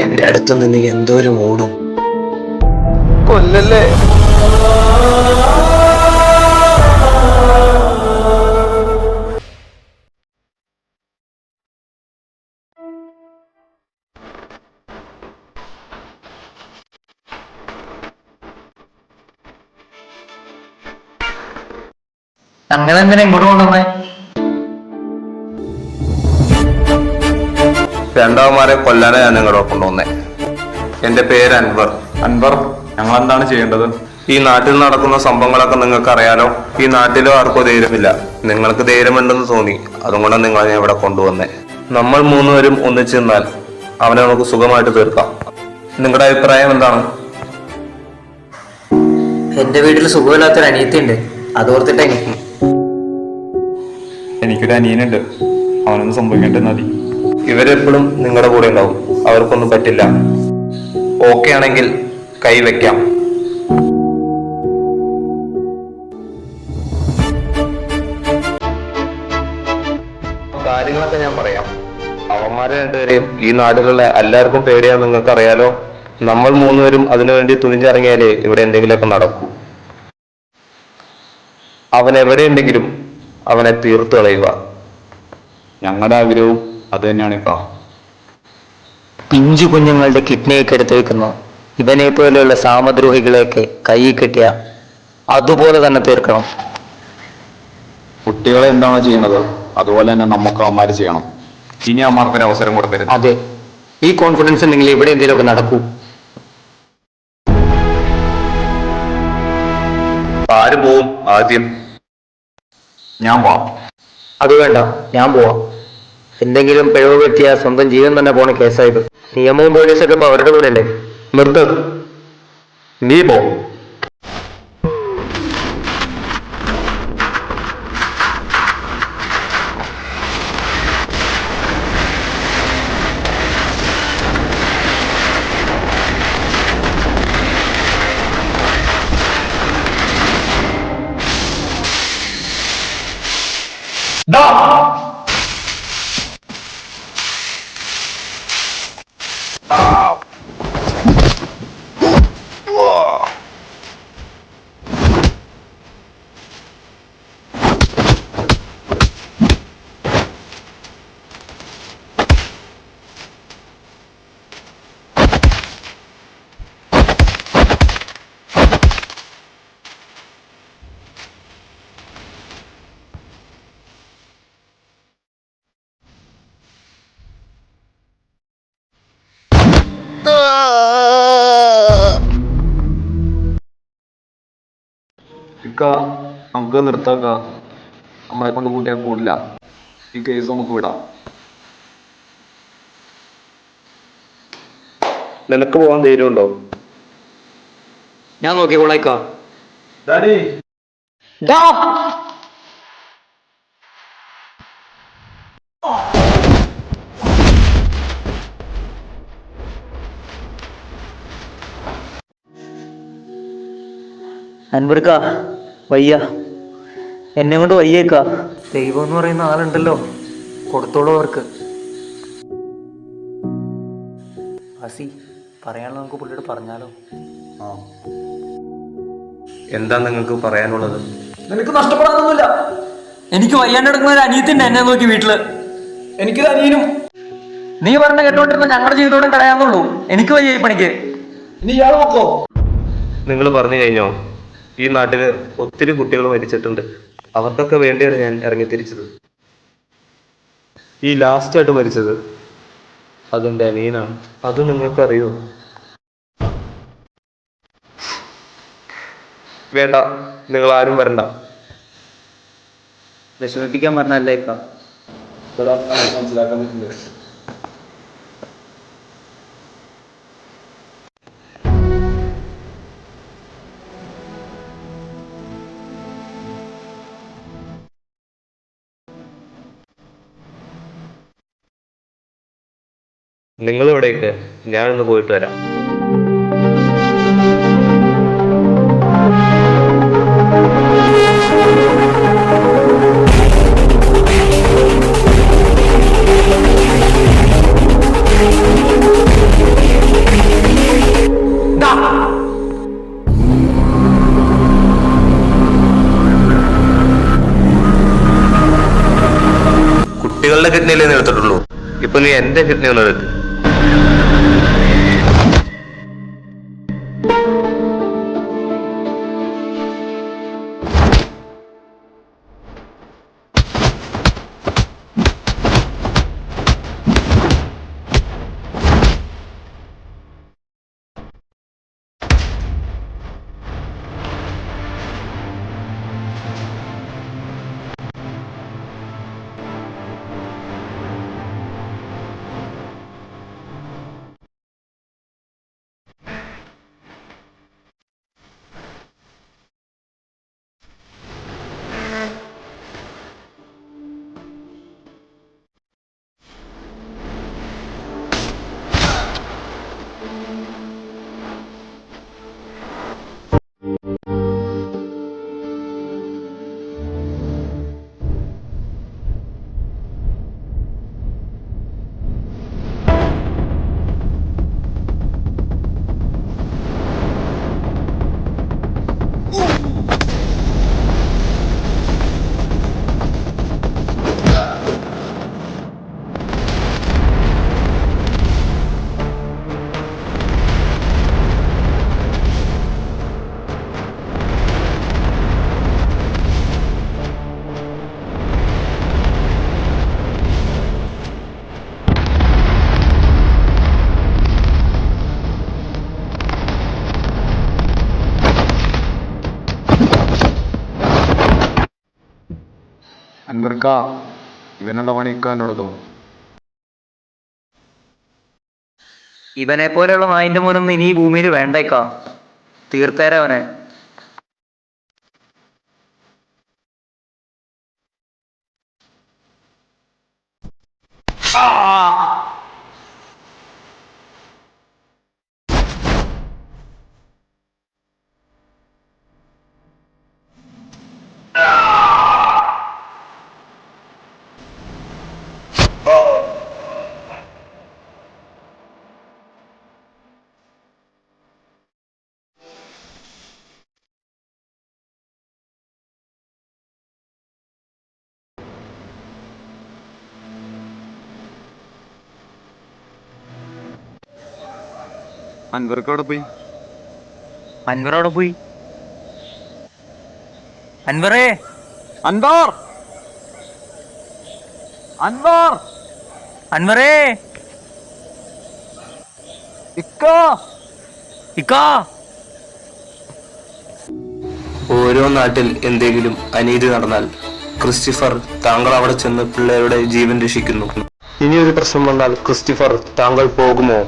എന്റെ അടുത്ത് നിന്ന് എന്തോ ഒരു മൂടും. കൊല്ലല്ലേ. അങ്ങനെ എന്തിനാ ഇങ്ങോട്ട് കൊണ്ടുവന്നേ? രണ്ടാവന്മാരെ കൊല്ലാനാ ഞാൻ നിങ്ങളെ കൊണ്ടുവന്നേ. എന്റെ പേര് അൻവർ. അൻവർ, ഞങ്ങൾ എന്താണ് ചെയ്യേണ്ടത്? ഈ നാട്ടിൽ നടക്കുന്ന സംഭവങ്ങളൊക്കെ നിങ്ങൾക്ക് അറിയാലോ. ഈ നാട്ടിലും ആർക്കും ധൈര്യമില്ല. നിങ്ങൾക്ക് ധൈര്യമുണ്ടെന്ന് തോന്നി, അതുകൊണ്ടാണ് നിങ്ങളെ ഞാൻ ഇവിടെ കൊണ്ടുവന്നേ. നമ്മൾ മൂന്നുപേരും ഒന്നിച്ചു നിന്നാൽ അവനെ നമുക്ക് സുഖമായിട്ട് തീർക്കാം. നിങ്ങളുടെ അഭിപ്രായം എന്താണ്? എന്റെ വീട്ടിൽ സുഖമില്ലാത്തൊരു അനിയത്തിയുണ്ട്, അതോർത്തിട്ടാ എനിക്ക്. എനിക്കൊരു അനിയനുണ്ട്, അവനൊന്നും സംഭവിക്കേണ്ടത് മതി. ഇവരെപ്പോഴും നിങ്ങളുടെ കൂടെ ഉണ്ടാവും, അവർക്കൊന്നും പറ്റില്ല. ഓക്കെ ആണെങ്കിൽ കൈവയ്ക്കാം. കാര്യങ്ങളൊക്കെ ഞാൻ പറയാം. അവന്മാരെ രണ്ടുപേരെയും ഈ നാട്ടിലുള്ള എല്ലാവർക്കും പേടിയാന്ന് നിങ്ങൾക്ക് അറിയാലോ. നമ്മൾ മൂന്നുപേരും അതിനുവേണ്ടി തുനിഞ്ഞിറങ്ങിയാലേ ഇവിടെ എന്തെങ്കിലുമൊക്കെ നടക്കൂ. അവൻ എവിടെയുണ്ടെങ്കിലും അവനെ തീർത്തു കളയുക. ഞങ്ങളുടെ ആഗ്രഹവും അത് തന്നെയാണ്. ഇപ്പൊ പിഞ്ചു കുഞ്ഞുങ്ങളുടെ കിഡ്നിയൊക്കെ എടുത്തു വെക്കുന്നു. ഇവനെ പോലെയുള്ള സാമദ്രോഹികളെയൊക്കെ കൈ കെട്ടിയ അതുപോലെ തന്നെ തീർക്കണം. കുട്ടികളെ എന്താണോ ചെയ്യുന്നത് അതുപോലെ തന്നെ നമുക്ക് അവന്മാര് ചെയ്യണം. ഇനി അവന്മാർക്കൊരു അവസരം കൊടുക്കരുത്. അതെ, ഈ കോൺഫിഡൻസ് ഉണ്ടെങ്കിൽ ഇവിടെ എന്തെങ്കിലുമൊക്കെ നടക്കൂ. ആര് പോവും ആദ്യം? ഞാൻ പോവാം. അത് വേണ്ട, ഞാൻ പോവാം. എന്തെങ്കിലും പിഴവ് പറ്റിയ സ്വന്തം ജീവൻ തന്നെ പോണ കേസായത്. നിയമവും പോലീസൊക്കെ ഇപ്പൊ അവരുടെ കൂടെ അല്ലേ. നിർത്ത്, നീ പോ. നമുക്ക് നിർത്താക്ക. നമ്മളെ കൊണ്ട് കൂട്ടിയാൽ കൂടില്ല. ഈ കേസ് നമുക്ക് വിടാം. നിനക്ക് പോകാൻ ധൈര്യമുണ്ടോ? ഞാൻ നോക്കിക്കോളായിക്കാ. അൻവർക്കാ വയ്യ, എന്നെ കൊണ്ട് വയ്യേക്കാ. ദൈവം എന്ന് പറയുന്ന ആളുണ്ടല്ലോ, കൊടുത്തോളൂ അവർക്ക്. ആസി, പറയാനുള്ള നമുക്ക് പുള്ളിയോട് പറഞ്ഞാലോ? എന്താ നിങ്ങൾക്ക് പറയാനുള്ളത്? നിനക്ക് നഷ്ടപ്പെടാനൊന്നുമില്ല. എനിക്ക് വയ്യാണ്ട് എടുക്കുന്ന ഒരു അനിയത്തിന്റെ എന്നെ നോക്കി വീട്ടില്. എനിക്കൊരു അനിയനും. നീ പറഞ്ഞ കേട്ടോണ്ടിരുന്ന ഞങ്ങളുടെ ജീവിതത്തോടും കളയാന്നുള്ളൂ. എനിക്ക് വയ്യ ഈ പണിക്ക്. നീ ഇയാൾ നോക്കോ? നിങ്ങൾ പറഞ്ഞു കഴിഞ്ഞോ? ഈ നാട്ടില് ഒത്തിരി കുട്ടികൾ മരിച്ചിട്ടുണ്ട്. അവർക്കൊക്കെ വേണ്ടിയാണ് ഞാൻ ഇറങ്ങിത്തിരിച്ചത്. ഈ ലാസ്റ്റ് ആയിട്ട് മരിച്ചത് അതെന്റെ അനിയനാണ്. അത് നിങ്ങൾക്കറിയോ? വേണ്ട, നിങ്ങൾ ആരും വരണ്ട. വിഷമിപ്പിക്കാൻ പറഞ്ഞല്ലേ ഇക്ക. മനസ്സിലാക്കാൻ പറ്റില്ല. നിങ്ങൾ ഇവിടേക്ക്, ഞാനൊന്ന് പോയിട്ട് വരാം. കിഡ്നിയിലേ എടുത്തിട്ടുള്ളൂ. ഇപ്പൊ നീ എന്റെ കിഡ്നി ഒന്ന് എടുത്ത്. അൻവർക്ക ഇവനുള്ള പണിക്കാനോടോ? ഇവനെ പോലെയുള്ള നായിന്റെ മോനൊന്നും ഇനി ഈ ഭൂമിയിൽ വേണ്ടേക്കാ. തീർത്തേരവനെ. അൻവർക്ക് അവിടെ പോയി? അൻവർ അവിടെ പോയി. അൻവറേ, അൻവർ, അൻവർ, അൻവറേ, ഇക്കാ, ഇക്കാ. ഓരോ നാട്ടിൽ എന്തെങ്കിലും അനീതി നടന്നാൽ ക്രിസ്റ്റഫർ താങ്കൾ അവിടെ ചെന്ന് പിള്ളേരുടെ ജീവൻ രക്ഷിക്കുന്നു. ഇനിയൊരു പ്രശ്നം വന്നാൽ ക്രിസ്റ്റഫർ താങ്കൾ പോകുമോ?